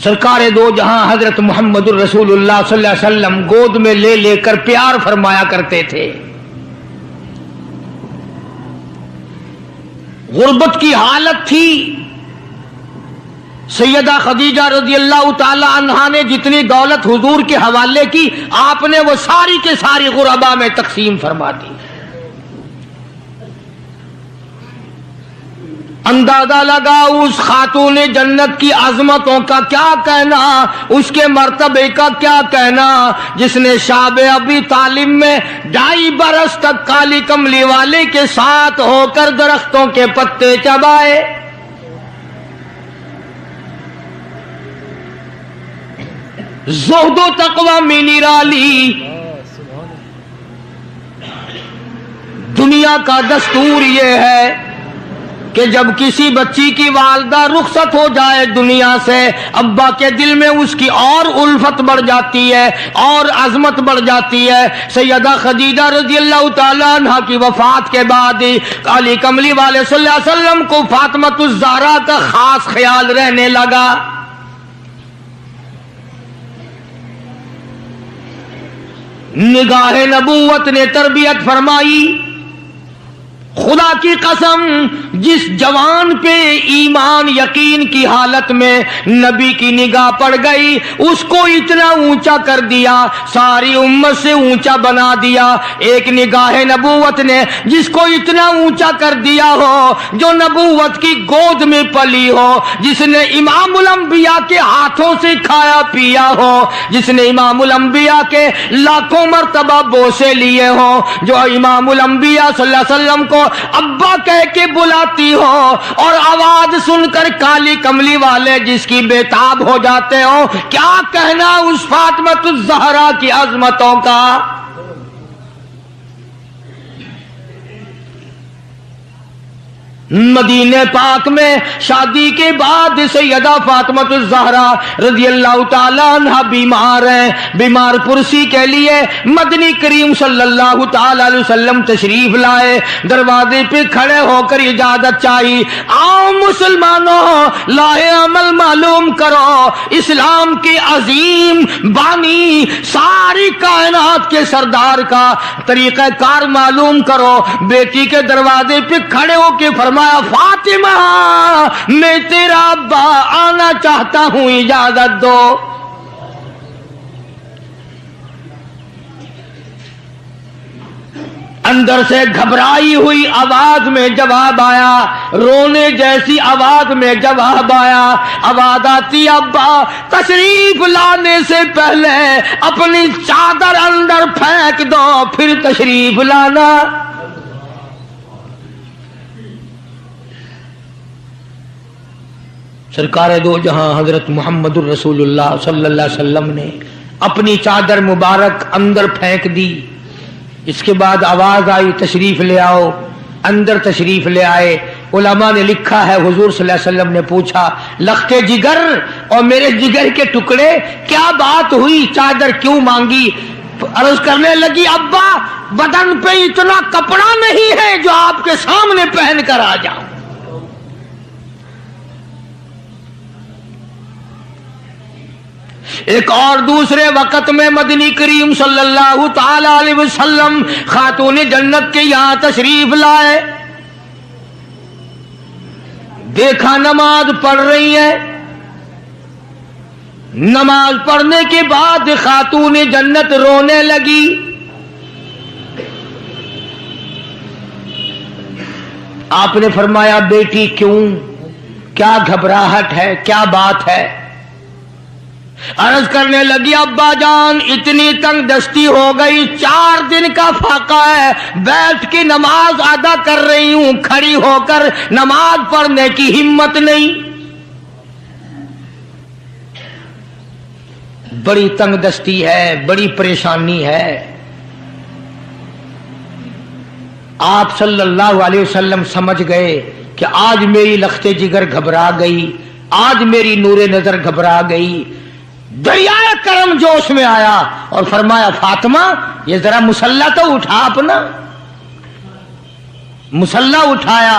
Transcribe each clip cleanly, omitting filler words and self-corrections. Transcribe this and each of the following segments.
سرکار دو جہاں حضرت محمد الرسول اللہ صلی اللہ علیہ وسلم گود میں لے لے کر پیار فرمایا کرتے تھے. غربت کی حالت تھی. سیدہ خدیجہ رضی اللہ تعالی عنہا نے جتنی دولت حضور کے حوالے کی آپ نے وہ ساری کے ساری غربا میں تقسیم فرما دی. اندازہ لگا اس خاتون جنت کی عظمتوں کا کیا کہنا، اس کے مرتبے کا کیا کہنا، جس نے شاب ابی طالب میں 2.5 برس تک کالی کملی والے کے ساتھ ہو کر درختوں کے پتے چبائے. زہد و تقوی میں نرالی. دنیا کا دستور یہ ہے کہ جب کسی بچی کی والدہ رخصت ہو جائے دنیا سے، ابا کے دل میں اس کی اور الفت بڑھ جاتی ہے اور عظمت بڑھ جاتی ہے. سیدہ خدیجہ رضی اللہ تعالیٰ عنہ کی وفات کے بعد کالی کملی والے صلی اللہ علیہ وسلم کو فاطمۃ الزہرا کا خاص خیال رہنے لگا. نگاہ نبوت نے تربیت فرمائی. خدا کی قسم جس جوان پہ ایمان یقین کی حالت میں نبی کی نگاہ پڑ گئی اس کو اتنا اونچا کر دیا، ساری امت سے اونچا بنا دیا. ایک نگاہ نبوت نے جس کو اتنا اونچا کر دیا ہو، جو نبوت کی گود میں پلی ہو، جس نے امام الانبیاء کے ہاتھوں سے کھایا پیا ہو، جس نے امام الانبیاء کے لاکھوں مرتبہ بوسے لیے ہوں، جو امام الانبیاء صلی اللہ علیہ وسلم کو ابا کہہ کے بلاتی ہو اور آواز سن کر کالی کملی والے جس کی بےتاب ہو جاتے ہو، کیا کہنا اس فاطمۃ الزہرا کی عظمتوں کا. مدینہ پاک میں شادی کے بعد سیدہ فاطمۃ الزہرا رضی اللہ تعالیٰ عنہ بیمار ہیں. بیمار پرسی کے لیے مدنی کریم صلی اللہ تعالیٰ علیہ وسلم تشریف لائے. دروازے پہ کھڑے ہو کر اجازت چاہی، آؤ مسلمانوں لاہ عمل معلوم کرو، اسلام کے عظیم بانی ساری کائنات کے سردار کا طریقہ کار معلوم کرو. بیٹی کے دروازے پہ کھڑے ہو کے فرمایا، فاطمہ میں تیرا ابا آنا چاہتا ہوں، اجازت دو. اندر سے گھبرائی ہوئی آواز میں جواب آیا، رونے جیسی آواز میں جواب آیا. آواز آتی، ابا تشریف لانے سے پہلے اپنی چادر اندر پھینک دو پھر تشریف لانا. سرکار دو جہاں حضرت محمد الرسول اللہ صلی اللہ علیہ وسلم نے اپنی چادر مبارک اندر پھینک دی. اس کے بعد آواز آئی، تشریف لے آؤ. اندر تشریف لے آئے. علماء نے لکھا ہے حضور صلی اللہ علیہ وسلم نے پوچھا، لختے جگر اور میرے جگر کے ٹکڑے کیا بات ہوئی، چادر کیوں مانگی؟ عرض کرنے لگی، ابا بدن پہ اتنا کپڑا نہیں ہے جو آپ کے سامنے پہن کر آ جاؤں. ایک اور دوسرے وقت میں مدنی کریم صلی اللہ تعالی علیہ وسلم خاتون جنت کے یہاں تشریف لائے. دیکھا نماز پڑھ رہی ہے. نماز پڑھنے کے بعد خاتون جنت رونے لگی. آپ نے فرمایا، بیٹی کیوں، کیا گھبراہٹ ہے، کیا بات ہے؟ عرض کرنے لگی، ابا جان اتنی تنگ دستی ہو گئی، 4 دن کا فاقہ ہے، بیٹھ کے نماز ادا کر رہی ہوں، کھڑی ہو کر نماز پڑھنے کی ہمت نہیں. بڑی تنگ دستی ہے، بڑی پریشانی ہے. آپ صلی اللہ علیہ وسلم سمجھ گئے کہ آج میری لخت جگر گھبرا گئی، آج میری نور نظر گھبرا گئی. دریائے کرم جوش میں آیا اور فرمایا، فاطمہ یہ ذرا مصلہ تو اٹھا، اپنا مصلہ اٹھایا.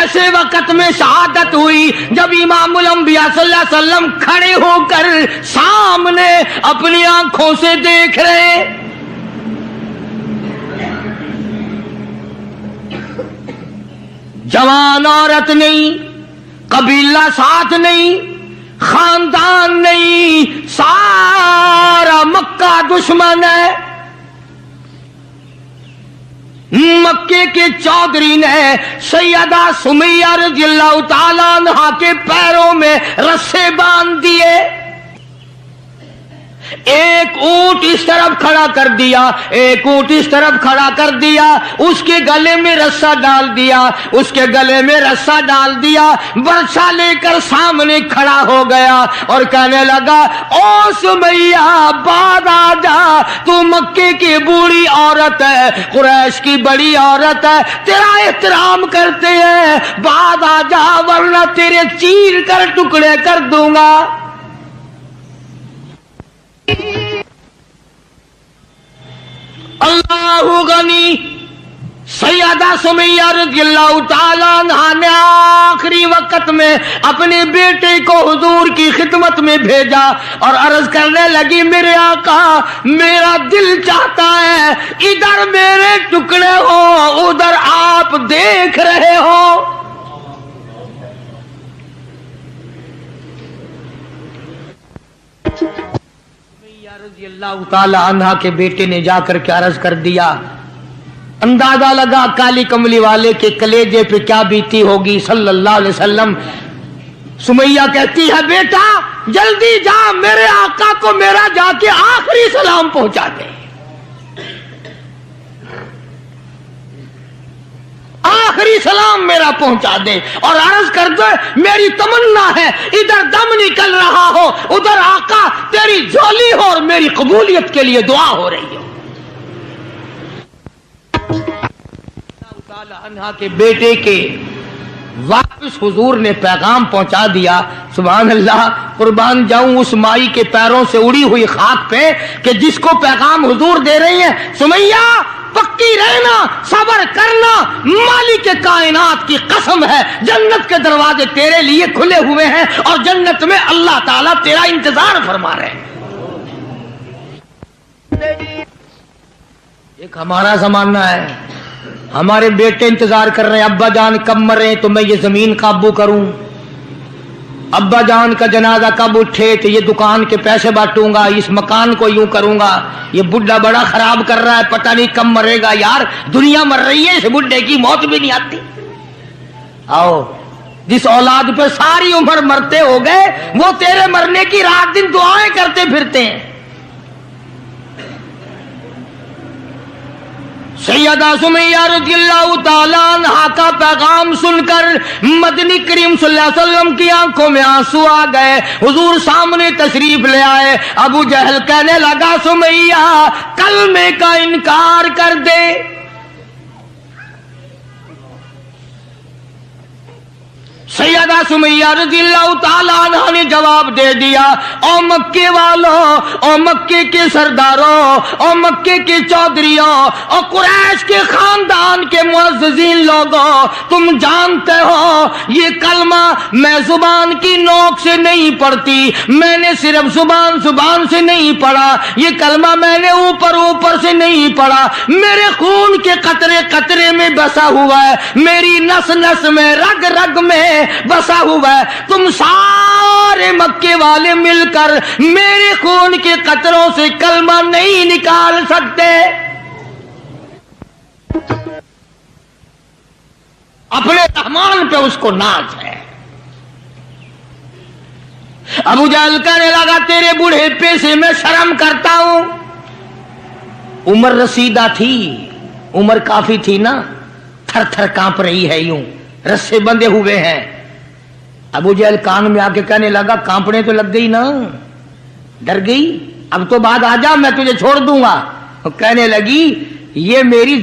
ایسے وقت میں شہادت ہوئی جب امام الانبیاء صلی اللہ علیہ وسلم کھڑے ہو کر سامنے اپنی آنکھوں سے دیکھ رہے. جوان عورت نہیں، قبیلہ ساتھ نہیں، خاندان نہیں، سارا مکہ دشمن ہے. مکے کے چودھری نے سیدہ سمیہ رضی اللہ تعالیٰ عنہا کے پیروں میں رسے باندھ دیے. ایک اونٹ اس طرف کھڑا کر دیا، ایک اونٹ اس طرف کھڑا کر دیا، اس کے گلے میں رسا ڈال دیا، اس کے گلے میں رسا ڈال دیا، برچا لے کر سامنے کھڑا ہو گیا اور کہنے لگا او سمیہ بعد آ جا، تو مکے کی بوڑھی عورت ہے، قریش کی بڑی عورت ہے، تیرا احترام کرتے ہیں، بعد آ جا ورنہ تیرے چیر کر ٹکڑے کر دوں گا. اللہ غنی. سیدہ سمیہ رضی اللہ تعالیٰ عنہا نے آخری وقت میں اپنے بیٹے کو حضور کی خدمت میں بھیجا اور عرض کرنے لگی میرے آقا میرا دل چاہتا ہے ادھر میرے ٹکڑے ہو ادھر آپ دیکھ رہے ہو. رضی اللہ تعالی عنہ کے بیٹے نے جا کر کے عرض کر دیا. اندازہ لگا کالی کملی والے کے کلیجے پہ کیا بیتی ہوگی صلی اللہ علیہ وسلم. سمیہ کہتی ہے بیٹا جلدی جا میرے آقا کو میرا جا کے آخری سلام پہنچا دے، آخری سلام میرا پہنچا دے اور عرض کر دے میری تمنا ہے ادھر دم نکل رہا ہو ادھر آقا تیری جھولی ہو اور میری قبولیت کے لیے دعا ہو رہی ہو. عنہا کے بیٹے کے واپس حضور نے پیغام پہنچا دیا. سبحان اللہ، قربان جاؤں اس مائی کے پیروں سے اڑی ہوئی خاک پہ کہ جس کو پیغام حضور دے رہی ہیں سمیہ پکی رہنا، صبر کرنا، مالک کائنات کی قسم ہے جنت کے دروازے تیرے لیے کھلے ہوئے ہیں اور جنت میں اللہ تعالیٰ تیرا انتظار فرما رہے ہیں. ایک ہمارا زمانہ ہے، ہمارے بیٹے انتظار کر رہے ہیں ابا جان کب مرے تو میں یہ زمین قابو کروں، ابا جان کا جنازہ کب اٹھے تو یہ دکان کے پیسے بانٹوں گا، اس مکان کو یوں کروں گا، یہ بڈھا بڑا خراب کر رہا ہے پتہ نہیں کب مرے گا. یار دنیا مر رہی ہے، اس بڈھے کی موت بھی نہیں آتی. آؤ جس اولاد پہ ساری عمر مرتے ہو گئے وہ تیرے مرنے کی رات دن دعائیں کرتے پھرتے ہیں. سیدہ سمیہ رضی اللہ تعالیٰ عنہا کا پیغام سن کر مدنی کریم صلی اللہ علیہ وسلم کی آنکھوں میں آنسو آ گئے. حضور سامنے تشریف لے آئے. ابو جہل کہنے لگا سمیہ کلمے کا انکار کر دے. سیدہ سمیہ رضی اللہ تعالیٰ عنہ نے جواب دے دیا او مکے والوں، او مکے کے سرداروں، او مکے کے چودھریوں، او قریش کے خاندان کے معززین لوگوں، تم جانتے ہو یہ کلمہ میں زبان کی نوک سے نہیں پڑھتی، میں نے صرف زبان سے نہیں پڑھا، یہ کلمہ میں نے اوپر سے نہیں پڑھا، میرے خون کے قطرے قطرے میں بسا ہوا ہے، میری نس نس میں رگ رگ میں بسا ہوا ہے. تم سارے مکے والے مل کر میرے خون کے قطروں سے کلمہ نہیں نکال سکتے. اپنے رحمان پہ اس کو ناز ہے. ابو جہل کہنے لگا تیرے بوڑھے سے میں شرم کرتا ہوں. عمر رسیدہ تھی، عمر کافی تھی نا، تھر تھر کانپ رہی ہے، یوں رسے بندھے ہوئے ہیں. ابو جہل کان میں آ کے کہنے لگا کانپنے تو لگ گئی نا، ڈر گئی، اب تو بعد آ جا میں تجھے چھوڑ دوں گا. کہنے لگی یہ میری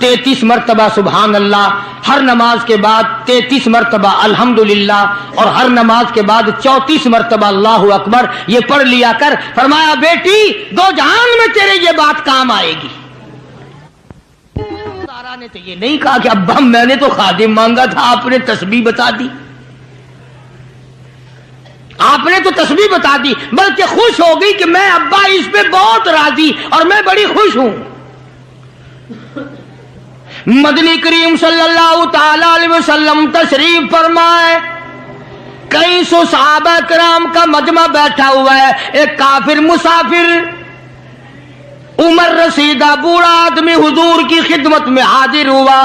33 مرتبہ سبحان اللہ، ہر نماز کے بعد 33 مرتبہ الحمدللہ، اور ہر نماز کے بعد 34 مرتبہ اللہ اکبر، یہ پڑھ لیا کر۔ فرمایا بیٹی دو جہان میں تیرے یہ بات کام آئے گی۔ سارا نے تو یہ نہیں کہا کہ ابا میں نے تو خادم مانگا تھا، آپ نے تسبیح بتا دی، آپ نے تو تسبیح بتا دی، بلکہ خوش ہو گئی کہ میں ابا اس پہ بہت راضی اور میں بڑی خوش ہوں۔ مدنی کریم صلی اللہ تعالی علیہ وسلم تشریف فرمائے، کئی سو صحابہ کرام کا مجمع بیٹھا ہوا ہے، ایک کافر مسافر عمر رسیدہ بوڑھا آدمی حضور کی خدمت میں حاضر ہوا،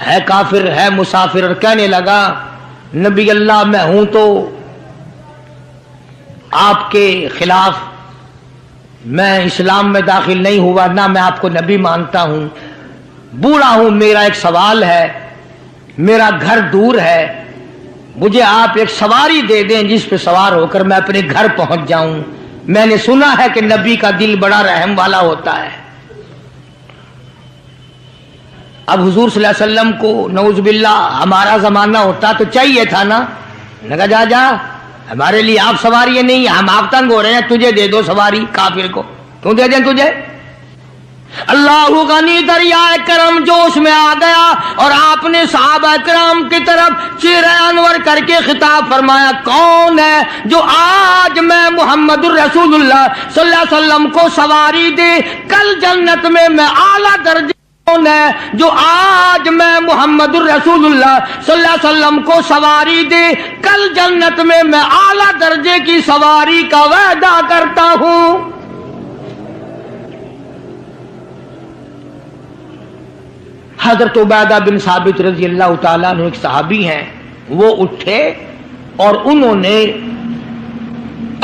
ہے کافر ہے مسافر، اور کہنے لگا نبی اللہ میں ہوں تو آپ کے خلاف میں اسلام میں داخل نہیں ہوا، نہ میں آپ کو نبی مانتا ہوں، بوڑھا ہوں، میرا ایک سوال ہے، میرا گھر دور ہے، مجھے آپ ایک سواری دے دیں جس پہ سوار ہو کر میں اپنے گھر پہنچ جاؤں، میں نے سنا ہے کہ نبی کا دل بڑا رحم والا ہوتا ہے۔ اب حضور صلی اللہ علیہ وسلم کو نعوذ باللہ ہمارا زمانہ ہوتا تو چاہیے تھا نا، لگا جا جا ہمارے لیے آپ سواری نہیں، ہم آپ تنگ ہو رہے ہیں، تجھے دے دو سواری، کافر کو کیوں دے دیں تجھے؟ اللہ غنی دریائے کرم جوش میں آ گیا اور آپ نے صحابہ کرام کی طرف چہرہ انور کر کے خطاب فرمایا، کون ہے جو آج میں محمد الرسول اللہ صلی اللہ علیہ وسلم کو سواری دے کل جنت میں اعلیٰ درجے، کون ہے جو آج میں محمد الرسول اللہ صلی اللہ علیہ وسلم کو سواری دے کل جنت میں اعلیٰ درجے کی سواری کا وعدہ کرتا ہوں۔ حضرت عبیدہ بن ثابت رضی اللہ تعالیٰ عنہ ایک صحابی ہیں، وہ اٹھے اور انہوں نے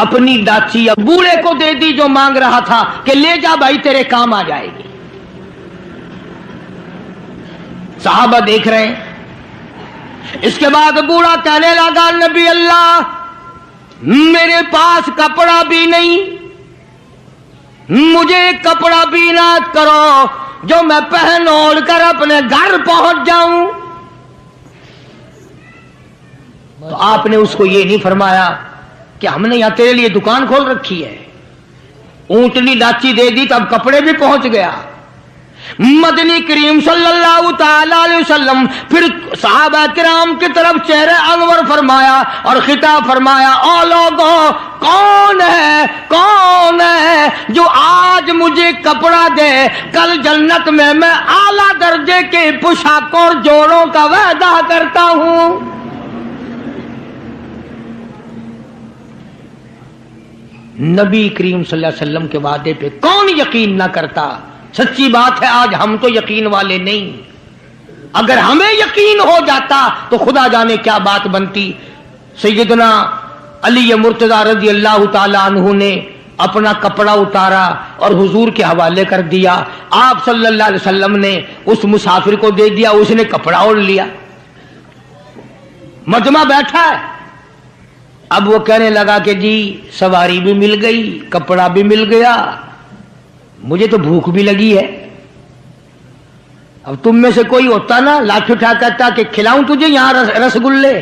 اپنی ڈاچی بوڑھے کو دے دی جو مانگ رہا تھا کہ لے جا بھائی تیرے کام آ جائے گی۔ صحابہ دیکھ رہے ہیں، اس کے بعد بوڑھا کہنے لگا نبی اللہ میرے پاس کپڑا بھی نہیں، مجھے کپڑا بھی عنایت کرو جو میں پہن اوڑھ کر اپنے گھر پہنچ جاؤں۔ تو آپ نے اس کو یہ نہیں فرمایا کہ ہم نے یہاں تیرے لیے دکان کھول رکھی ہے، اونٹنی ڈاچی دے دی تو اب کپڑے بھی پہنچ گیا۔ مدنی کریم صلی اللہ تعالی علیہ وسلم پھر صحابہ کرام کی طرف چہرہ انور فرمایا اور خطاب فرمایا، او لوگوں کون ہے جو آج مجھے کپڑا دے کل جنت میں اعلیٰ درجے کے پوشاکوں اور جوڑوں کا وعدہ کرتا ہوں۔ نبی کریم صلی اللہ علیہ وسلم کے وعدے پہ کون یقین نہ کرتا؟ سچی بات ہے آج ہم تو یقین والے نہیں، اگر ہمیں یقین ہو جاتا تو خدا جانے کیا بات بنتی۔ سیدنا علی مرتضی رضی اللہ تعالی عنہ نے اپنا کپڑا اتارا اور حضور کے حوالے کر دیا، آپ صلی اللہ علیہ وسلم نے اس مسافر کو دے دیا، اس نے کپڑا اوڑھ لیا، مجمع بیٹھا ہے۔ اب وہ کہنے لگا کہ جی سواری بھی مل گئی، کپڑا بھی مل گیا، مجھے تو بھوک بھی لگی ہے۔ اب تم میں سے کوئی ہوتا نا لاٹھی اٹھا کہتا کہ کھلاؤں تجھے یہاں رسگلے،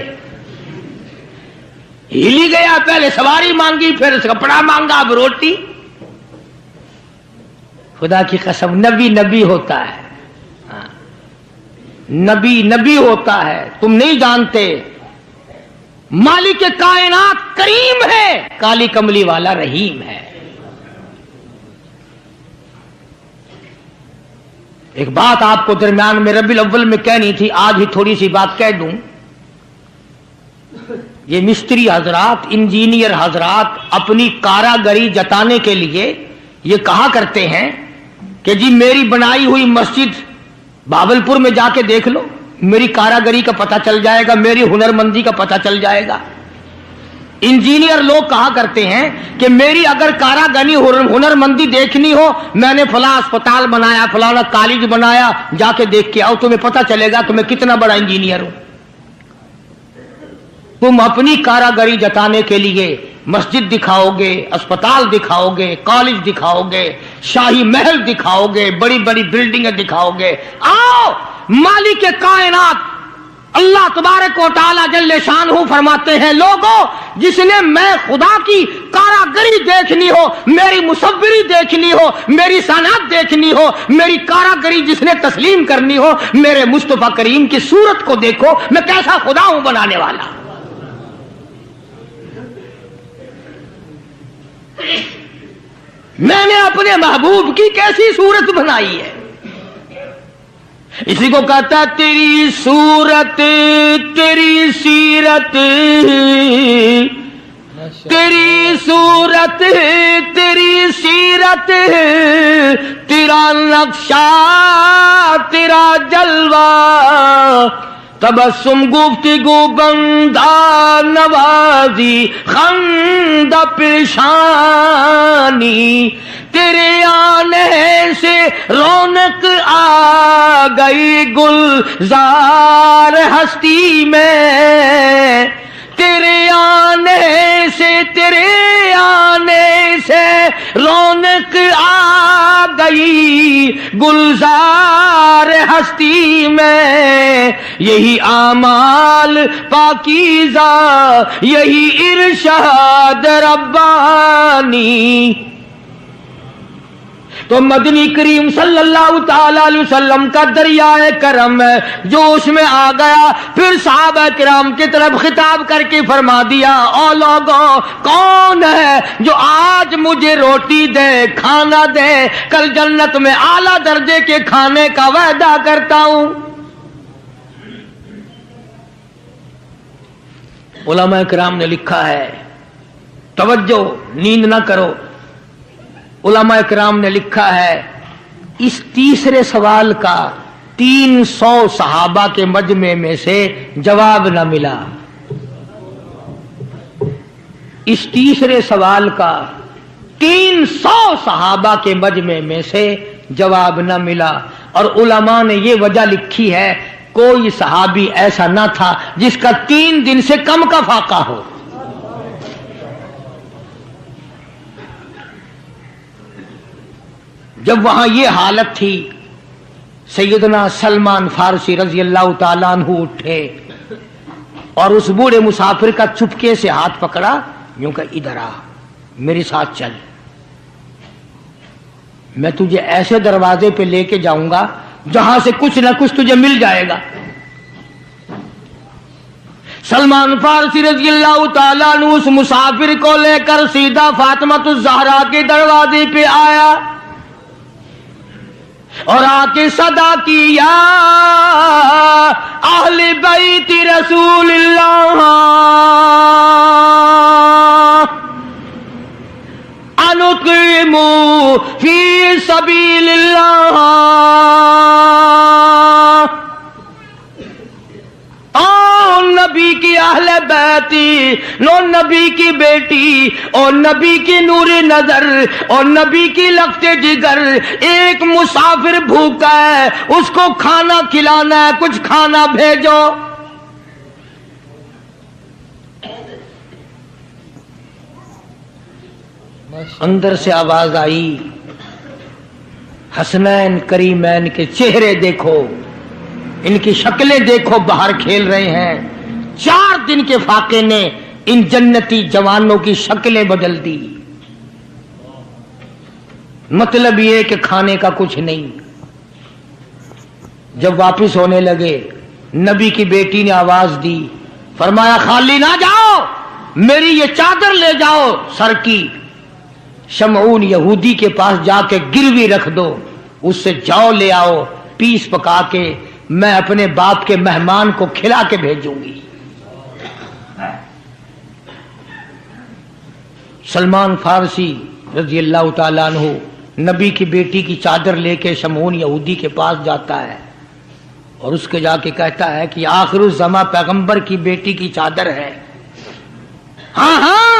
ہلی گیا، پہلے سواری مانگی پھر کپڑا مانگا اب روٹی۔ خدا کی قسم نبی ہوتا ہے، نبی ہوتا ہے، تم نہیں جانتے۔ مالک کائنات کریم ہے، کالی کملی والا رحیم ہے۔ ایک بات آپ کو درمیان میں ربیع الاول میں کہنی تھی، آج ہی تھوڑی سی بات کہہ دوں۔ یہ مستری حضرات، انجینئر حضرات اپنی کاراگری جتانے کے لیے یہ کہا کرتے ہیں کہ جی میری بنائی ہوئی مسجد بھاولپور میں جا کے دیکھ لو، میری کاراگری کا پتہ چل جائے گا، میری ہنرمندی کا پتہ چل جائے گا۔ انجینئر لوگ کہا کرتے ہیں کہ میری اگر کاراگری ہنرمندی دیکھنی ہو، میں نے فلاں اسپتال بنایا، فلاں کالج بنایا، جا کے دیکھ کے آؤ، تمہیں پتہ چلے گا کہ میں کتنا بڑا انجینئر ہوں۔ تم اپنی کاراگری جتانے کے لیے مسجد دکھاؤ گے، اسپتال دکھاؤ گے، کالج دکھاؤ گے، شاہی محل دکھاؤ گے، بڑی بڑی بلڈنگیں دکھاؤ گے. آؤ مالک کائنات اللہ تبارک و تعالی جل شانہ فرماتے ہیں لوگوں جس نے میں خدا کی کاراگری دیکھنی ہو، میری مصوری دیکھنی ہو، میری صنعت دیکھنی ہو، میری کاراگری جس نے تسلیم کرنی ہو، میرے مصطفیٰ کریم کی صورت کو دیکھو میں کیسا خدا ہوں بنانے والا. میں نے اپنے محبوب کی کیسی صورت بنائی ہے. اسی کو کہتا ہے تیری صورت تیری سیرت، تیری صورت تیری سیرت، تیرا نقشہ تیرا جلوہ، تبسم گفتگو بندہ نوازی خندہ پیشانی، تیرے آنے سے رونق آ گئی گلزار ہستی میں، تیرے آنے سے رونق آ گئی گلزار ہستی میں، یہی اعمال پاکیزہ یہی ارشاد ربانی. تو مدنی کریم صلی اللہ تعالی علیہ وسلم کا دریائے کرم ہے جو اس میں آ گیا، پھر صحابہ کرام کی طرف خطاب کر کے فرما دیا او لوگوں کون ہے جو آج مجھے روٹی دے کھانا دے، کل جنت میں اعلیٰ درجے کے کھانے کا وعدہ کرتا ہوں. علماء کرام نے لکھا ہے، توجہ نیند نہ کرو، علماء کرام نے لکھا ہے اس تیسرے سوال کا 300 صحابہ کے مجمع میں سے جواب نہ ملا. اس تیسرے سوال کا 300 صحابہ کے مجمع میں سے جواب نہ ملا، اور علماء نے یہ وجہ لکھی ہے کوئی صحابی ایسا نہ تھا جس کا 3 دن سے کم کا فاقہ ہو. جب وہاں یہ حالت تھی سیدنا سلمان فارسی رضی اللہ تعالیٰ عنہ اٹھے اور اس بوڑھے مسافر کا چپکے سے ہاتھ پکڑا، یوں کہ ادھر آ میرے ساتھ چل، میں تجھے ایسے دروازے پہ لے کے جاؤں گا جہاں سے کچھ نہ کچھ تجھے مل جائے گا. سلمان فارسی رضی اللہ تعالیٰ عنہ اس مسافر کو لے کر سیدھا فاطمۃ الزہرا کے دروازے پہ آیا اور آ کے صدا کی یا اہل بیت رسول اللہ انقیموا فی سبیل اللہ، نبی کی اہل بیتی، نو نبی کی بیٹی اور نبی کی نور نظر اور نبی کی لگتے جگر، ایک مسافر بھوکا ہے اس کو کھانا کھلانا ہے، کچھ کھانا بھیجو. اندر سے آواز آئی حسنین کریمین کے چہرے دیکھو، ان کی شکلیں دیکھو، باہر کھیل رہے ہیں. 4 دن کے فاقے نے ان جنتی جوانوں کی شکلیں بدل دی. مطلب یہ کہ کھانے کا کچھ نہیں. جب واپس ہونے لگے نبی کی بیٹی نے آواز دی، فرمایا خالی نہ جاؤ، میری یہ چادر لے جاؤ سر کی، شمعون یہودی کے پاس جا کے گروی رکھ دو، اس سے جو لے آؤ پیس پکا کے میں اپنے باپ کے مہمان کو کھلا کے بھیجوں گی. سلمان فارسی رضی اللہ تعالیٰ عنہ نبی کی بیٹی کی چادر لے کے شمعون یہودی کے پاس جاتا ہے اور اس کے جا کے کہتا ہے کہ آخر الزماں پیغمبر کی بیٹی کی چادر ہے. ہاں ہاں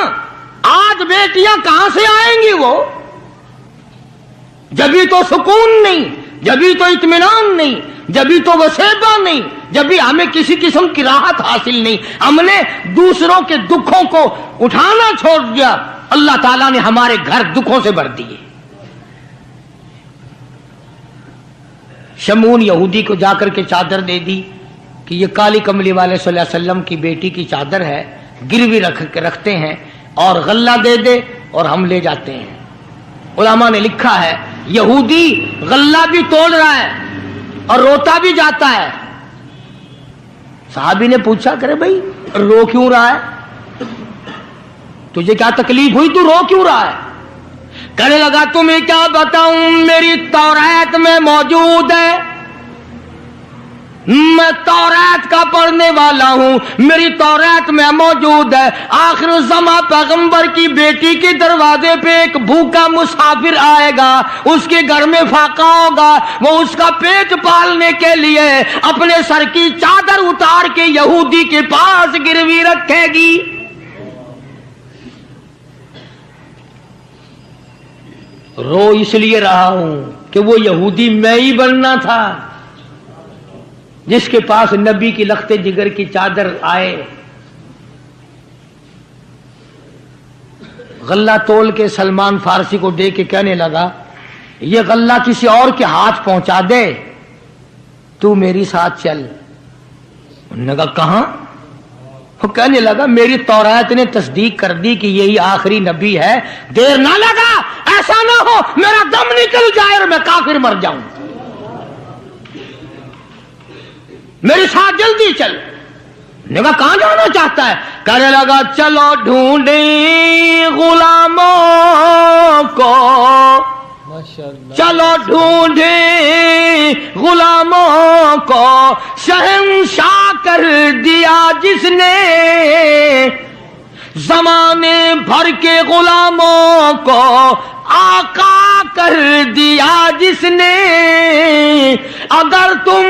آج بیٹیاں کہاں سے آئیں گی؟ وہ جبھی تو سکون نہیں، جبھی تو اطمینان نہیں، جبھی تو وسیبہ نہیں، جبھی ہمیں کسی قسم کی راحت حاصل نہیں، ہم نے دوسروں کے دکھوں کو اٹھانا چھوڑ دیا، اللہ تعالیٰ نے ہمارے گھر دکھوں سے بھر دیے۔ شمون یہودی کو جا کر کے چادر دے دی کہ یہ کالی کملی والے صلی اللہ علیہ وسلم کی بیٹی کی چادر ہے، گروی رکھتے ہیں اور غلہ دے دے اور ہم لے جاتے ہیں۔ علماء نے لکھا ہے یہودی غلہ بھی توڑ رہا ہے اور روتا بھی جاتا ہے۔ صحابی نے پوچھا کرے بھائی رو کیوں رہا ہے، تجھے کیا تکلیف ہوئی، تو رو کیوں رہا ہے؟ کہنے لگا تمہیں کیا بتاؤں، میری تورات میں موجود ہے، میں تورات کا پڑھنے والا ہوں، میری تورات میں موجود ہے آخر الزمان پیغمبر کی بیٹی کے دروازے پہ ایک بھوکا مسافر آئے گا، اس کے گھر میں فاقہ ہوگا، وہ اس کا پیٹ پالنے کے لیے اپنے سر کی چادر اتار کے یہودی کے پاس گروی رکھے گی۔ رو اس لیے رہا ہوں کہ وہ یہودی میں ہی بننا تھا جس کے پاس نبی کی لخت جگر کی چادر آئے۔ غلہ تول کے سلمان فارسی کو دے کے کہنے لگا یہ غلہ کسی اور کے ہاتھ پہنچا دے، تو میری ساتھ چل۔ انہوں نے کہا کہاں؟ وہ کہنے لگا میری تورات نے تصدیق کر دی کہ یہی آخری نبی ہے، دیر نہ لگا، ایسا نہ ہو میرا دم نکل جائے اور میں کافر مر جاؤں، میرے ساتھ جلدی چل۔ نے کہا کہاں جانا چاہتا ہے؟ کہنے لگا چلو ڈھونڈیں غلاموں کو، چلو ڈھونڈیں غلاموں کو، شہنشاہ کر دیا جس نے زمانے بھر کے غلاموں کو، آقا کر دیا جس نے۔ اگر تم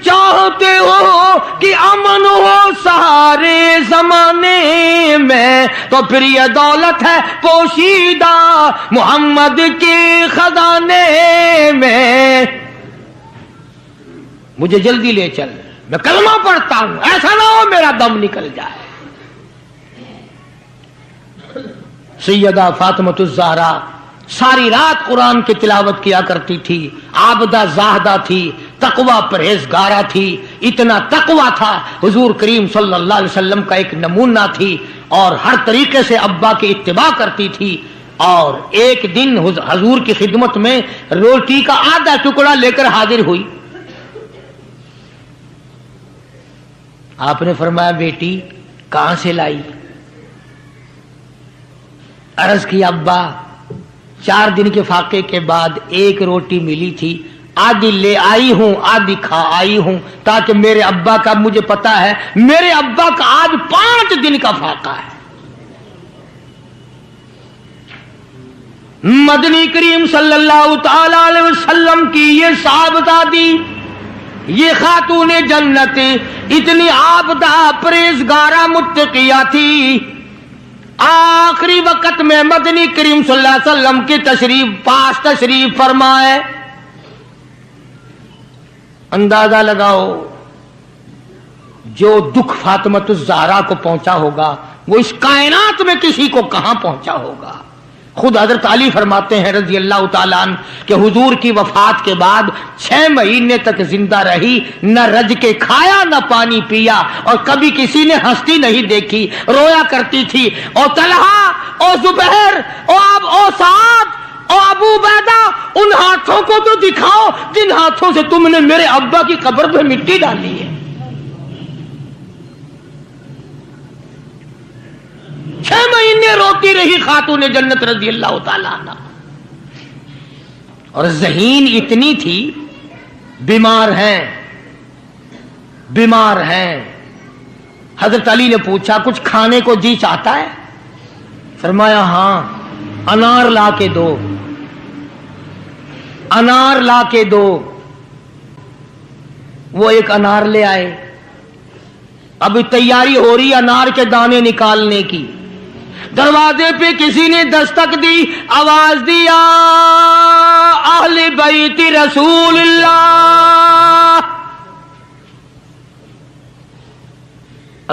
چاہتے ہو کہ امن ہو سارے زمانے میں تو پھر یہ دولت ہے پوشیدہ محمد کے خزانے میں۔ مجھے جلدی لے چل، میں کلمہ پڑھتا ہوں، ایسا نہ ہو میرا دم نکل جائے۔ سیدہ فاطمۃ الزہرا ساری رات قرآن کی تلاوت کیا کرتی تھی، عابدہ زاہدہ تھی، تقوی پرہیزگارہ تھی، اتنا تقوی تھا حضور کریم صلی اللہ علیہ وسلم کا ایک نمونہ تھی، اور ہر طریقے سے ابا کی اتباع کرتی تھی۔ اور ایک دن حضور کی خدمت میں روٹی کا آدھا ٹکڑا لے کر حاضر ہوئی۔ آپ نے فرمایا بیٹی کہاں سے لائی؟ عرض کی ابا 4 دن کے فاقے کے بعد ایک روٹی ملی تھی، آدھی لے آئی ہوں آدھی کھا آئی ہوں، تاکہ میرے ابا کا، مجھے پتا ہے میرے ابا کا آج 5 دن کا فاقہ ہے۔ مدنی کریم صلی اللہ تعالی علیہ وسلم کی یہ صحابزادی، یہ خاتون جنت اتنی عابدہ پرہیزگارہ متقیہ تھی، آخری وقت میں مدنی کریم صلی اللہ علیہ وسلم کی پاس تشریف فرمائے۔ اندازہ لگاؤ جو دکھ فاطمۃ الزہرا کو پہنچا ہوگا وہ اس کائنات میں کسی کو کہاں پہنچا ہوگا۔ خود حضرت علی فرماتے ہیں رضی اللہ تعالیٰ عنہ کہ حضور کی وفات کے بعد 6 مہینے تک زندہ رہی، نہ رج کے کھایا نہ پانی پیا، اور کبھی کسی نے ہستی نہیں دیکھی، رویا کرتی تھی۔ اور طلحہ اور زبیر اور سعد اور ابو عبیدہ، ان ہاتھوں کو تو دکھاؤ جن ہاتھوں سے تم نے میرے ابا کی قبر پہ مٹی ڈالی ہے۔ 6 مہینے روتی رہی خاتون جنت رضی اللہ تعالیٰ عنہ، اور ذہین اتنی تھی، بیمار ہیں۔ حضرت علی نے پوچھا کچھ کھانے کو جی چاہتا ہے؟ فرمایا ہاں، انار لا کے دو، انار لا کے دو۔ وہ ایک انار لے آئے، ابھی تیاری ہو رہی انار کے دانے نکالنے کی۔ دروازے پہ کسی نے دستک دی، آواز دیا اہل بیت رسول اللہ،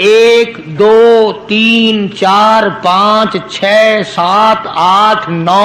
1 2 3 4 5 6 7 8 9,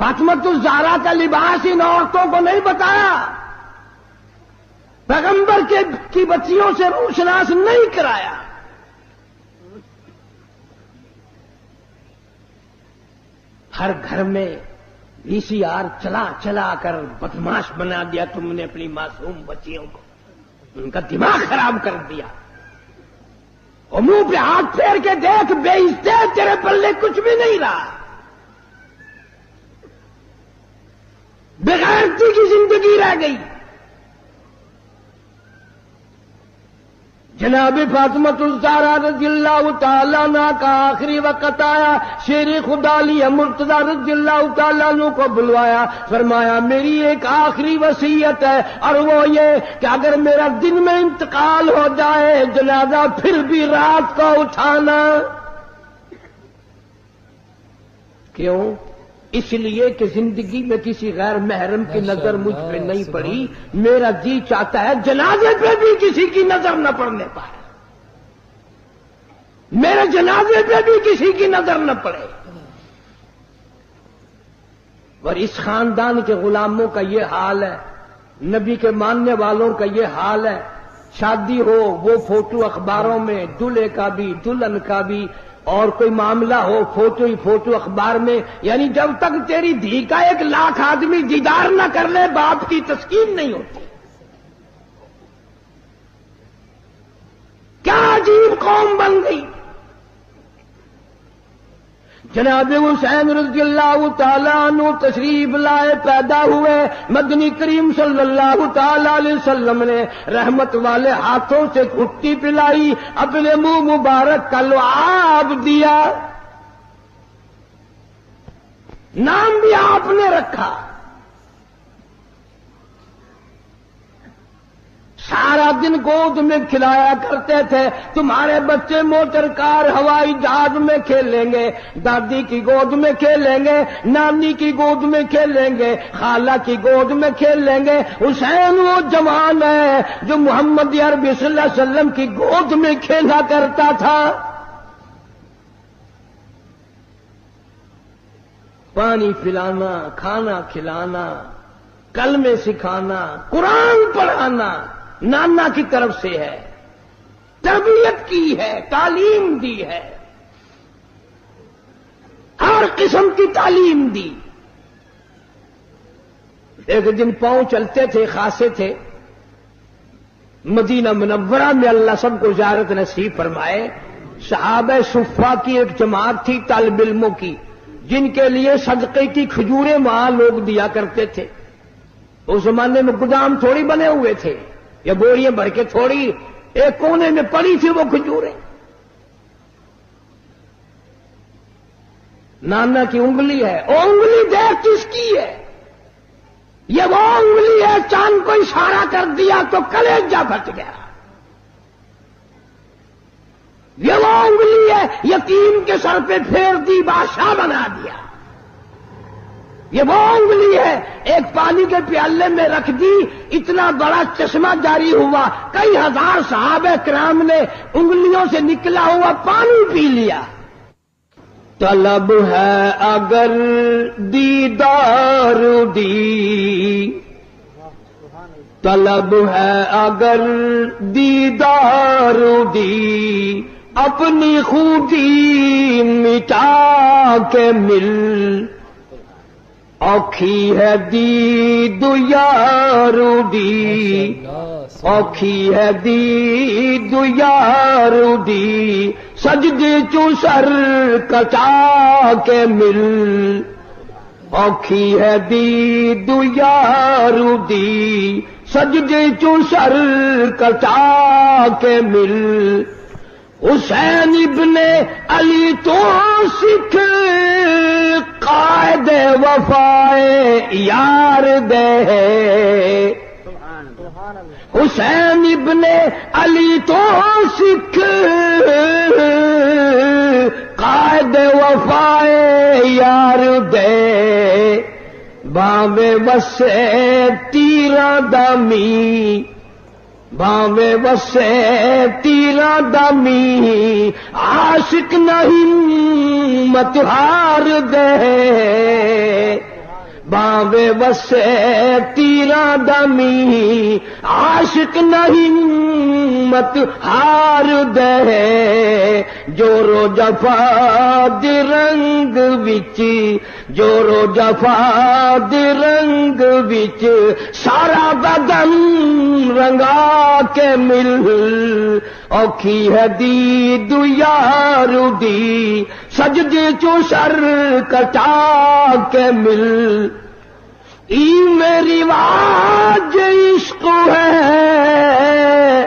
فاطمۃ الزہرا کا لباس ان عورتوں کو نہیں بتایا، پیغمبر کی بچیوں سے روشناس نہیں کرایا. ہر گھر میں VCR چلا چلا کر بدماش بنا دیا تم نے اپنی معصوم بچیوں کو، ان کا دماغ خراب کر دیا. اور منہ پہ ہاتھ پھیر کے دیکھ، بے عزتے تیرے پلے کچھ بھی نہیں رہا، بغیرتی کی زندگی رہ گئی. جناب فاطمۃ الزہرا رضی اللہ تعالیٰ عنہ کا آخری وقت آیا، شیر خدا علی مرتضیٰ رضی اللہ تعالیٰ عنہ کو بلوایا، فرمایا میری ایک آخری وصیت ہے، اور وہ یہ کہ اگر میرا دن میں انتقال ہو جائے جنازہ پھر بھی رات کو اٹھانا. کیوں؟ اس لیے کہ زندگی میں کسی غیر محرم کی نظر مجھ پہ نہیں پڑی، میرا جی چاہتا ہے جنازے پہ بھی کسی کی نظر نہ پڑنے پائے، میرے جنازے پہ بھی کسی کی نظر نہ پڑے. اور اس خاندان کے غلاموں کا یہ حال ہے، نبی کے ماننے والوں کا یہ حال ہے. شادی ہو وہ فوٹو اخباروں میں، دلہے کا بھی دلہن کا بھی، اور کوئی معاملہ ہو فوٹو ہی فوٹو اخبار میں. یعنی جب تک تیری دھی کا 1,00,000 آدمی دیدار نہ کر لے باپ کی تسکین نہیں ہوتی. کیا عجیب قوم بن گئی. جناب حسین رضی اللہ تعالیٰ عنہ تشریف لائے، پیدا ہوئے. مدنی کریم صلی اللہ تعالیٰ علیہ وسلم نے رحمت والے ہاتھوں سے گھٹی پلائی، اپنے منہ مبارک کا لعاب دیا. نام بھی آپ نے رکھا. سارا دن گود میں کھلایا کرتے تھے. تمہارے بچے موٹر کار ہوائی جہاز میں کھیلیں گے، دادی کی گود میں کھیلیں گے، نانی کی گود میں کھیلیں گے، خالہ کی گود میں کھیلیں گے. حسین وہ جوان ہے جو محمد عربی صلی اللہ علیہ وسلم کی گود میں کھیلا کرتا تھا. پانی پلانا، کھانا کھلانا، کلمے سکھانا، قرآن پڑھانا نانا کی طرف سے ہے، تربیت کی ہے، تعلیم دی ہے، ہر قسم کی تعلیم دی. ایک دن پاؤں چلتے تھے، خاصے تھے مدینہ منورہ میں، اللہ سب کو زیارت نصیب فرمائے. صحابہ صفہ کی ایک جماعت تھی طالب علموں کی، جن کے لیے صدقے کی کھجوریں وہاں لوگ دیا کرتے تھے. اس زمانے میں گودام تھوڑی بنے ہوئے تھے، یا بوریاں بھر کے تھوڑی، ایک کونے میں پڑی تھی وہ کھجوریں. نانا کی انگلی ہے، وہ انگلی دیکھ کس کی ہے؟ یہ وہ انگلی ہے، چاند کو اشارہ کر دیا تو کلیجہ پھٹ گیا. یہ وہ انگلی ہے، یتیم کے سر پہ پھیر دی بادشاہ بنا دیا. یہ وہ انگلی ہے، ایک پانی کے پیالے میں رکھ دی، اتنا بڑا چشمہ جاری ہوا، کئی ہزار صحابہ کرام نے انگلیوں سے نکلا ہوا پانی پی لیا. طلب ہے اگر دیدار دی، طلب ہے اگر دیدار دی، اپنی خوبی مٹا کے مل، اوکھی ہے دید یار دی، اوکھی ہے دید یار دی، سجدے چو سر کٹا کے مل، اوکھی ہے دید یار دی، سجدے چو سر کٹا کے مل. حسین ابن علی تو سکھ قائد وفائے یار دے، حسین ابن علی تو سکھ قائد وفائے یار دے، باوے وسے تیرا دمی، باوے وسے تیرا دمی، عاشق نہیں مت ہار دے، باوے وسے تیرا دمی عاشق نہیں مت ہار دے جورو جفا دی رنگ وچ جورو جفا دی رنگ وچ سارا بدن رنگا کے مل اوکھی ہے دید یار دی سجدے چو سر کٹا کے مل ای میری واج عشق ہے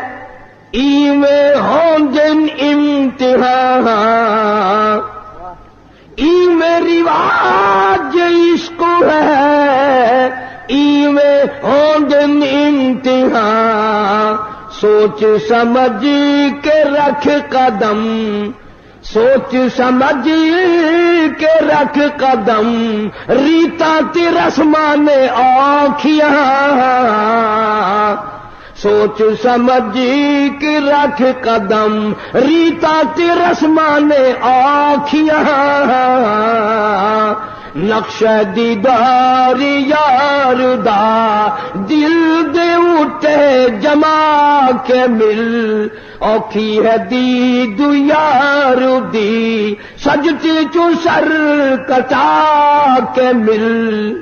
ای میں ہوں جن امتحان ای میری واج عشق ہے ای میں ہوں جن امتحان سوچ سمجھ کے رکھ قدم سوچ سمجھ کے رکھ قدم ریتا تی رسمان آنکھیاں سوچ سمجھ کے رکھ قدم ریتا تی رسمان آنکھیاں نقش دیدار یار دا دل دے اٹھے جما کے مل اوکھی ہے دید یار دی سجتی چو سر کٹا کے مل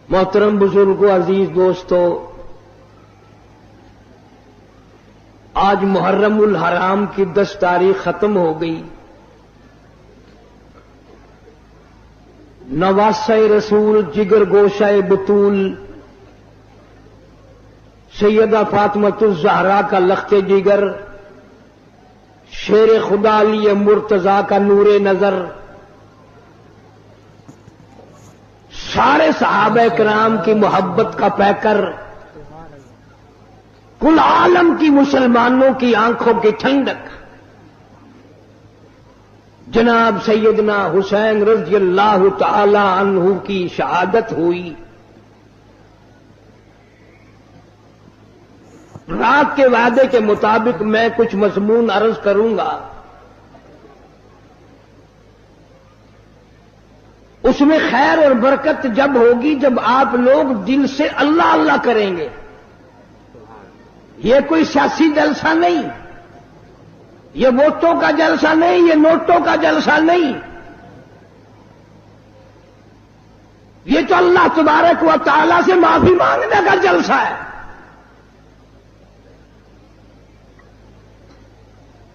محترم بزرگوں عزیز دوستو آج محرم الحرام کی 10 تاریخ ختم ہو گئی نواسہ رسول جگر گوشہ بطول سیدہ فاطمۃ الزہرا کا لخت جگر شیر خدا علی مرتضی کا نور نظر سارے صحابہ کرام کی محبت کا پیکر کل عالم کی مسلمانوں کی آنکھوں کی ٹھنڈک جناب سیدنا حسین رضی اللہ تعالی عنہ کی شہادت ہوئی رات کے وعدے کے مطابق میں کچھ مضمون عرض کروں گا اس میں خیر اور برکت جب ہوگی جب آپ لوگ دل سے اللہ اللہ کریں گے یہ کوئی سیاسی جلسہ نہیں یہ ووٹوں کا جلسہ نہیں یہ نوٹوں کا جلسہ نہیں یہ تو اللہ تبارک و تعالی سے معافی مانگنے کا جلسہ ہے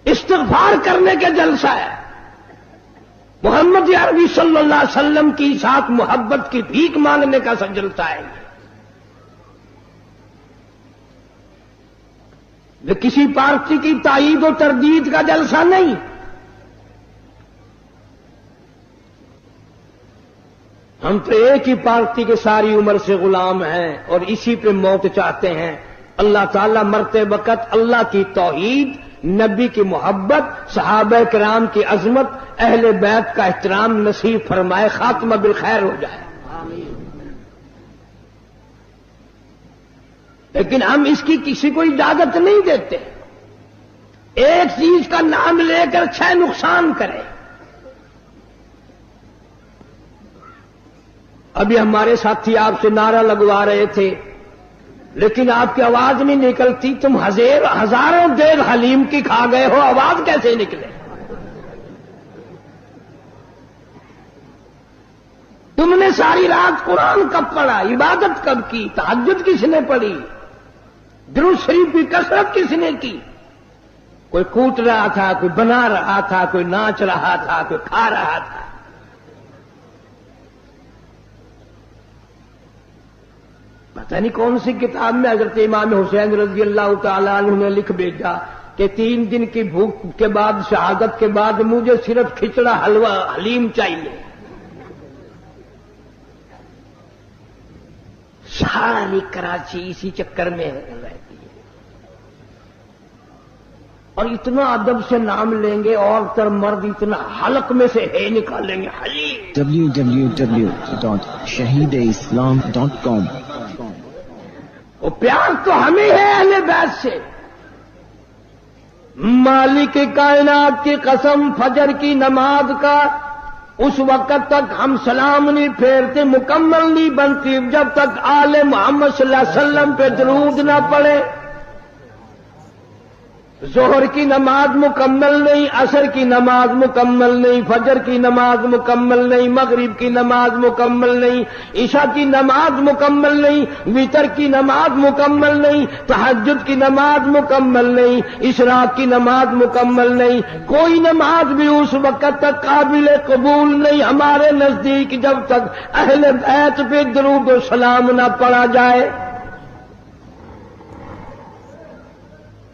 استغفار کرنے کا جلسہ ہے محمد عربی صلی اللہ علیہ وسلم کی ساتھ محبت کی بھیک مانگنے کا جلسہ ہے یہ کسی پارٹی کی تائید و تردید کا جلسہ نہیں ہم تو ایک ہی پارٹی کے ساری عمر سے غلام ہیں اور اسی پہ موت چاہتے ہیں اللہ تعالیٰ مرتے وقت اللہ کی توحید نبی کی محبت صحابہ کرام کی عظمت اہل بیت کا احترام نصیب فرمائے خاتمہ بالخیر ہو جائے لیکن ہم اس کی کسی کو اجازت نہیں دیتے ایک چیز کا نام لے کر 6 نقصان کرے ابھی ہمارے ساتھی آپ سے نعرہ لگوا رہے تھے لیکن آپ کی آواز نہیں نکلتی تم ہزاروں دیر حلیم کی کھا گئے ہو آواز کیسے نکلے تم نے ساری رات قرآن کب پڑھا عبادت کب کی تہجد کس نے پڑھی درود شریف کی کثرت کس نے کی کوئی کوٹ رہا تھا کوئی بنا رہا تھا کوئی ناچ رہا تھا کوئی کھا رہا تھا پتہ نہیں کون سی کتاب میں حضرت امام حسین رضی اللہ تعالی عنہ نے لکھ بھیجا کہ 3 دن کی بھوک کے بعد شہادت کے بعد مجھے صرف کھچڑا حلوہ حلیم چاہیے ساری کراچی اسی چکر میں رہتی ہے اور اتنا ادب سے نام لیں گے عورت اور مرد اتنا حلق میں سے ہے نکالیں گے حلیم www.shahideislam.com وہ پیار تو ہمیں ہے اہل بیت سے مالک کائنات کی قسم، فجر کی نماز کا اس وقت تک ہم سلام نہیں پھیرتے مکمل نہیں بنتی جب تک آل محمد صلی اللہ علیہ وسلم پہ درود نہ پڑے۔ ظہر کی نماز مکمل نہیں، عصر کی نماز مکمل نہیں، فجر کی نماز مکمل نہیں، مغرب کی نماز مکمل نہیں، عشاء کی نماز مکمل نہیں، وتر کی نماز مکمل نہیں، تہجد کی نماز مکمل نہیں، اشراق کی نماز مکمل نہیں، کوئی نماز بھی اس وقت تک قابل قبول نہیں ہمارے نزدیک جب تک اہل بیت پہ درود و سلام نہ پڑھا جائے۔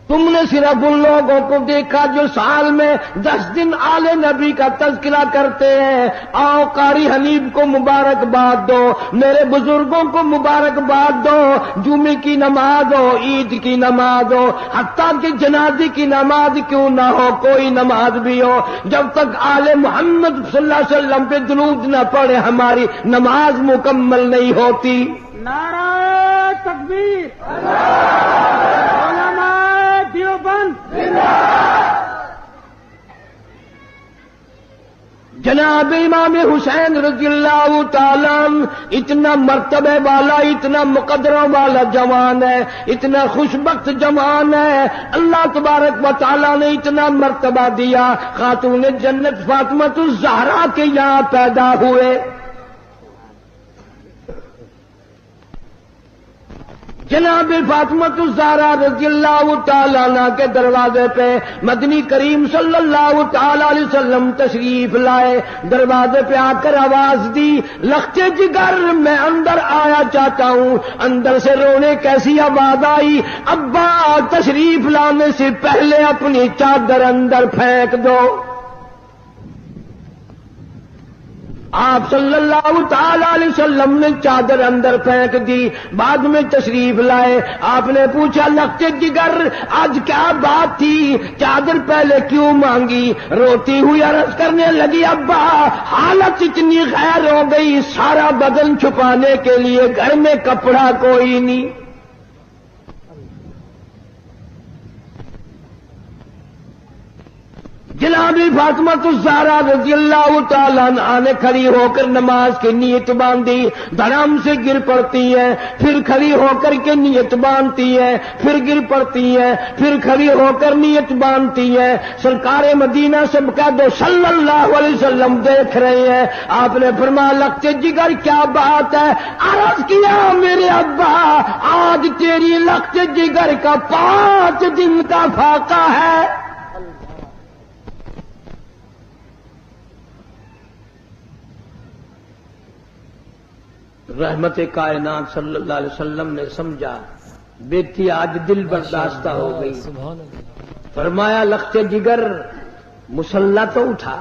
تم نے صرف ان لوگوں کو دیکھا جو سال میں 10 دن آل نبی کا تذکرہ کرتے ہیں۔ آؤ قاری حنیف کو مبارکباد دو، میرے بزرگوں کو مبارکباد دو، جمعے کی نماز ہو، عید کی نماز ہو، حتیٰ کہ جنازے کی نماز کیوں نہ ہو، کوئی نماز بھی ہو، جب تک آل محمد صلی اللہ علیہ وسلم پہ درود نہ پڑے ہماری نماز مکمل نہیں ہوتی۔ نعرہ تکبیر، علماء دیوبند، جناب امام حسین رضی اللہ تعالیٰ عنہ اتنا مرتبہ والا، اتنا مقدروں والا جوان ہے، اتنا خوشبخت جوان ہے، اللہ تبارک و تعالیٰ نے اتنا مرتبہ دیا۔ خاتون جنت فاطمہ الزہرا کے یہاں پیدا ہوئے۔ جناب فاطمہ الزہرا رضی اللہ تعالیٰ عنہ کے دروازے پہ مدنی کریم صلی اللہ تعالیٰ علیہ وسلم تشریف لائے۔ دروازے پہ آ کر آواز دی، لختے جگر میں اندر آیا چاہتا ہوں۔ اندر سے رونے کیسی آواز آئی، ابا تشریف لانے سے پہلے اپنی چادر اندر پھینک دو۔ آپ صلی اللہ تعالی علیہ وسلم نے چادر اندر پھینک دی، بعد میں تشریف لائے۔ آپ نے پوچھا لختے جگر آج کیا بات تھی، چادر پہلے کیوں مانگی؟ روتی ہوئی عرض کرنے لگی، ابا حالت اتنی غیر ہو گئی، سارا بدن چھپانے کے لیے گھر میں کپڑا کوئی نہیں۔ جناب فاطمہ الزہرا رضی اللہ تعالیٰ عنہا نے کھڑی ہو کر نماز کی نیت باندھی، دھڑام سے گر پڑتی ہے، پھر کھڑی ہو کر کے نیت باندھتی ہے، پھر گر پڑتی ہے، پھر کھڑی ہو کر نیت باندھتی ہے۔ سرکار مدینہ سب کہہ دو صلی اللہ علیہ وسلم دیکھ رہے ہیں۔ آپ نے فرمایا لختے جگر کیا بات ہے؟ عرض کیا میرے ابا آج تیری لختے جگر کا 5 دن کا فاقہ ہے۔ رحمت کائنات صلی اللہ علیہ وسلم نے سمجھا بیٹی آج دل برداشتہ ہو گئی۔ فرمایا لختے جگر مسلح تو اٹھا۔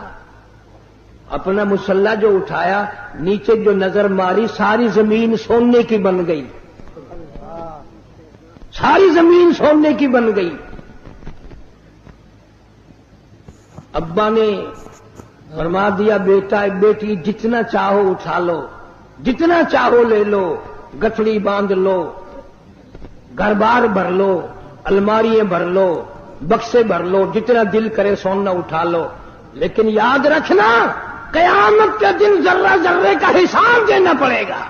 اپنا مسلح جو اٹھایا، نیچے جو نظر ماری ساری زمین سونے کی بن گئی، ساری زمین سونے کی بن گئی۔ ابا نے فرما دیا بیٹا بیٹی جتنا چاہو اٹھا لو، جتنا چاہو لے لو، گٹھڑی باندھ لو، گھر بار بھر لو، الماریاں بھر لو، بکسے بھر لو، جتنا دل کرے سونا اٹھا لو، لیکن یاد رکھنا قیامت کے دن ذرہ ذرے کا حساب دینا پڑے گا۔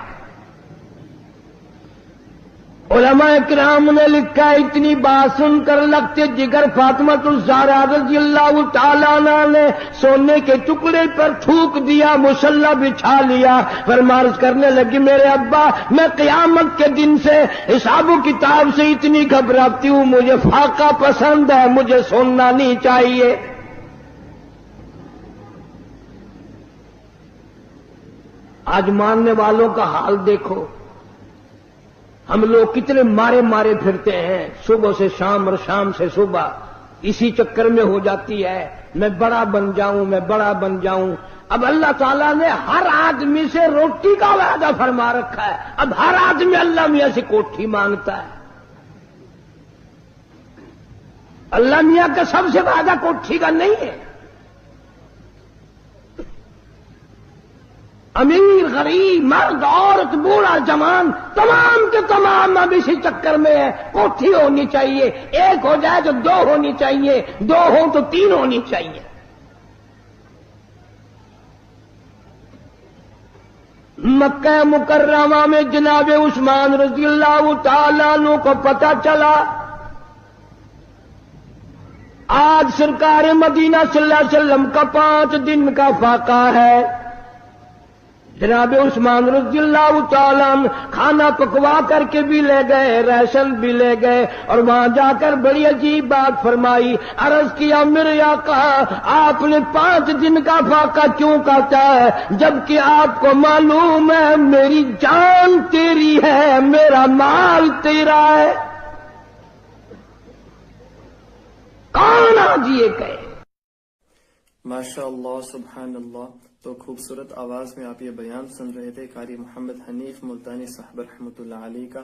علماء کرام نے لکھا اتنی بات سن کر لختے جگر فاطمہ الزہرا رضی اللہ تعالیٰ عنہ نے سونے کے ٹکڑے پر تھوک دیا، مسلح بچھا لیا، فرمارش کرنے لگی میرے ابا میں قیامت کے دن سے حساب و کتاب سے اتنی گھبراتی ہوں، مجھے فاقہ پسند ہے، مجھے سونا نہیں چاہیے۔ آج ماننے والوں کا حال دیکھو، ہم لوگ کتنے مارے مارے پھرتے ہیں، صبح سے شام اور شام سے صبح، اسی چکر میں ہو جاتی ہے میں بڑا بن جاؤں، میں بڑا بن جاؤں۔ اب اللہ تعالیٰ نے ہر آدمی سے روٹی کا وعدہ فرما رکھا ہے، اب ہر آدمی اللہ میاں سے کوٹھی مانگتا ہے۔ اللہ میاں کا سب سے وعدہ کوٹھی کا نہیں ہے۔ امیر غریب مرد عورت بوڑھا جوان تمام کے تمام اب اسی چکر میں ہے. کوٹھی ہونی چاہیے، ایک ہو جائے تو دو ہونی چاہیے، دو ہوں تو تین ہونی چاہیے. مکہ مکرمہ میں جناب عثمان رضی اللہ تعالیٰ عنہ کو پتہ چلا آج سرکار مدینہ صلی اللہ علیہ وسلم کا 5 دن کا فاقہ ہے. جناب عثمان رضی اللہ تعالیٰ عنہ کھانا پکوا کر کے بھی لے گئے، راشن بھی لے گئے، اور وہاں جا کر بڑی عجیب بات فرمائی. عرض کیا میرے آقا آپ نے 5 دن کا فاقہ کیوں کہتا ہے جبکہ آپ کو معلوم ہے میری جان تیری ہے، میرا مال تیرا ہے. کون آج یہ کہے؟ ماشاء اللہ سبحان اللہ. تو خوبصورت آواز میں آپ یہ بیان سن رہے تھے قاری محمد حنیف ملتانی صاحب رحمۃ اللہ علیہ کا.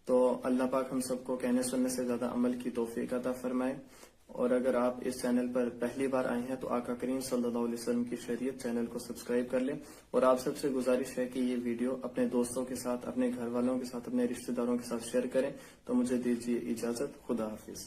تو اللہ پاک ہم سب کو کہنے سننے سے زیادہ عمل کی توفیق عطا فرمائے. اور اگر آپ اس چینل پر پہلی بار آئے ہیں تو آقا کریم صلی اللہ علیہ وسلم کی شریعت چینل کو سبسکرائب کر لیں. اور آپ سب سے گزارش ہے کہ یہ ویڈیو اپنے دوستوں کے ساتھ، اپنے گھر والوں کے ساتھ، اپنے رشتہ داروں کے ساتھ شیئر کریں. تو مجھے دیجیے اجازت. خدا حافظ.